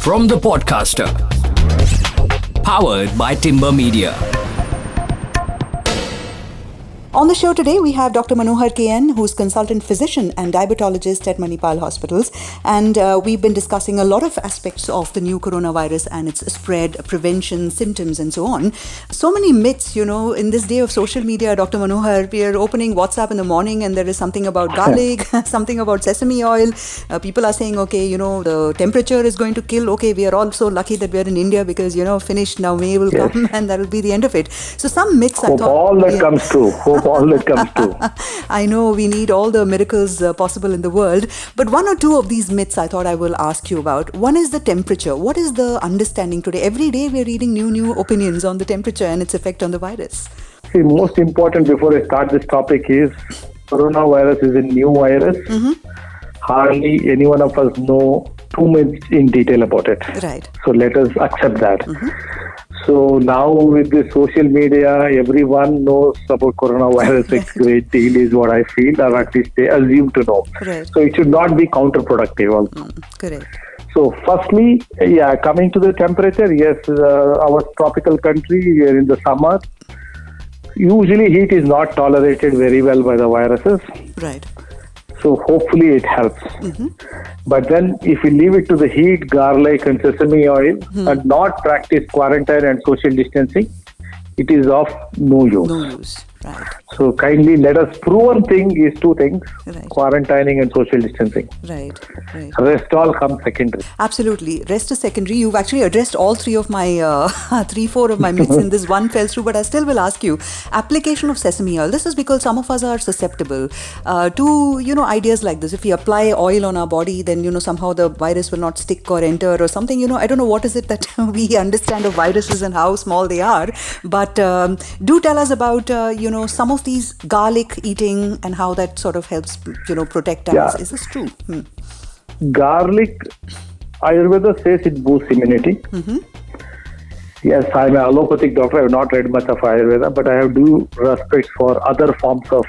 From the Podcaster. Powered by Timber Media. On the show today, we have Dr. Manohar KN, who's consultant physician and diabetologist at Manipal Hospitals. And we've been discussing a lot of aspects of the new coronavirus and its spread, prevention, symptoms, and so on. So many myths, in this day of social media, Dr. Manohar, we are opening WhatsApp in the morning and there is something about garlic, something about sesame oil. People are saying, the temperature is going to kill. Okay, we are all so lucky that we are in India because, finished now May will come and that will be the end of it. So some myths Hope all that comes true. I know we need all the miracles possible in the world, but one or two of these myths I thought I will ask you about. One is the temperature. What is the understanding today? Every day we are reading new opinions on the temperature and its effect on the virus. See, most important before I start this topic is coronavirus is a new virus. Hardly any one of us know too much in detail about it. Right. So let us accept that. So now with the social media, everyone knows about coronavirus a great deal is what I feel, or at least they assume to know. Right. So it should not be counterproductive also. Correct. So firstly, coming to the temperature, yes, our tropical country, we are in the summer. Usually heat is not tolerated very well by the viruses. Right. So hopefully it helps. But then if we leave it to the heat, garlic and sesame oil and not practice quarantine and social distancing, it is of no use. No use. Right. So kindly let us, proven thing is two things, Right. quarantining and social distancing. Right. Rest all comes secondary. Absolutely. Rest is secondary. You've actually addressed all three of my, 4 of my myths in this one fell through, but I still will ask you, application of sesame oil. This is because some of us are susceptible to, ideas like this. If we apply oil on our body, then, somehow the virus will not stick or enter or something, I don't know what is it that we understand of viruses and how small they are, but do tell us about, some of these garlic eating and how that sort of helps, protect us. Yeah. Is this true? Garlic, Ayurveda says it boosts immunity. Yes, I'm an allopathic doctor. I have not read much of Ayurveda, but I have due respect for other forms of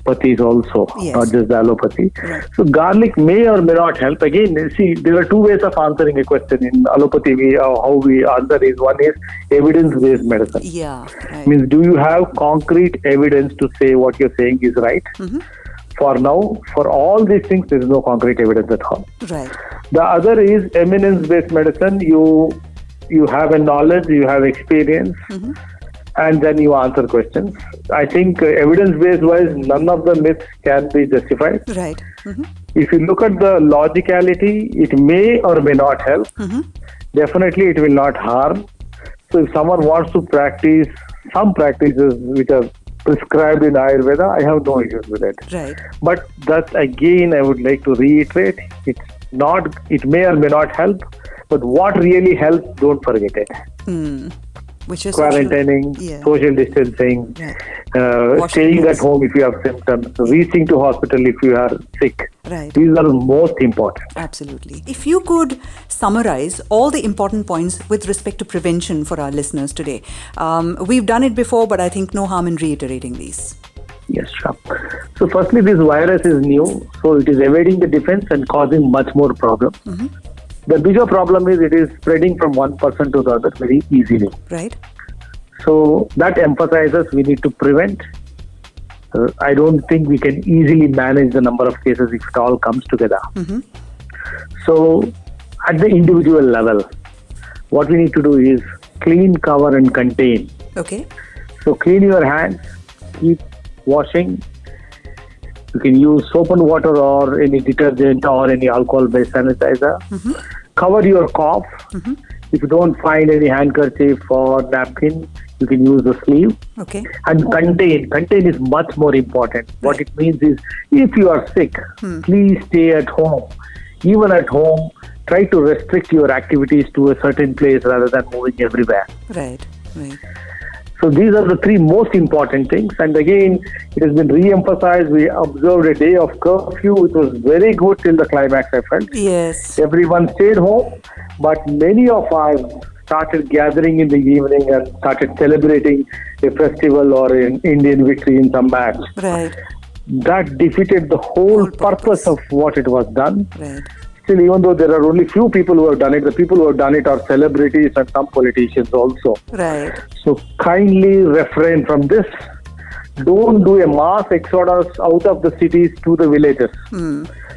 pathies also, not just the allopathy. Right. So garlic may or may not help. Again, see, there are two ways of answering a question. In allopathy, how we answer is, one is evidence-based medicine. Yeah. Right. Means, do you have concrete evidence to say what you're saying is right? For now, for all these things, there is no concrete evidence at all. Right. The other is eminence-based medicine. You have a knowledge, you have experience, and then you answer questions. I think evidence-based wise, none of the myths can be justified. Right. If you look at the logicality, it may or may not help. Definitely, it will not harm. So if someone wants to practice some practices which are prescribed in Ayurveda, I have no issues with it. Right. But that again, I would like to reiterate, it may or may not help, but what really helps, don't forget it. Which is quarantining, social distancing, staying at home if you have symptoms, reaching to hospital if you are sick. Right. These are most important. Absolutely. If you could summarize all the important points with respect to prevention for our listeners today. We've done it before, but I think no harm in reiterating these. Yes, sure. So firstly, this virus is new, so it is evading the defense and causing much more problems. The bigger problem is it is spreading from one person to the other very easily. Right. So that emphasizes we need to prevent. I don't think we can easily manage the number of cases if it all comes together. So at the individual level, what we need to do is clean, cover and contain. Okay. So clean your hands, keep washing. You can use soap and water or any detergent or any alcohol-based sanitizer. Cover your cough. If you don't find any handkerchief or napkin, you can use the sleeve. Okay. And contain. Contain is much more important. What it means is, if you are sick, please stay at home. Even at home, try to restrict your activities to a certain place rather than moving everywhere. Right. So these are the three most important things. And again, it has been re-emphasized. We observed a day of curfew. It was very good till the climax, I felt. Yes. Everyone stayed home, but many of us started gathering in the evening and started celebrating a festival or an Indian victory in some match. Right. That defeated the whole purpose of what it was done. Right. Still, even though there are only few people who have done it, the people who have done it are celebrities and some politicians also. Right. So kindly refrain from this. Don't do a mass exodus out of the cities to the villages.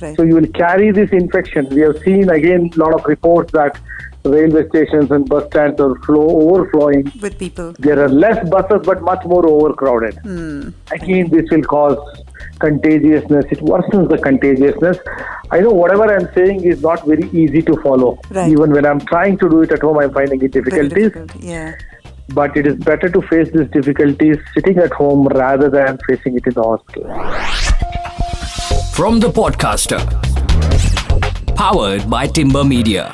Right. So you will carry this infection. We have seen again a lot of reports that railway stations and bus stands are overflowing with people. There are less buses but much more overcrowded. Again, this will cause contagiousness. It worsens the contagiousness. I know whatever I'm saying is not very easy to follow. Right. Even when I'm trying to do it at home, I'm finding it difficulties. Yeah. But it is better to face these difficulties sitting at home rather than facing it in the hospital. From the Podcaster. Powered by Timber Media.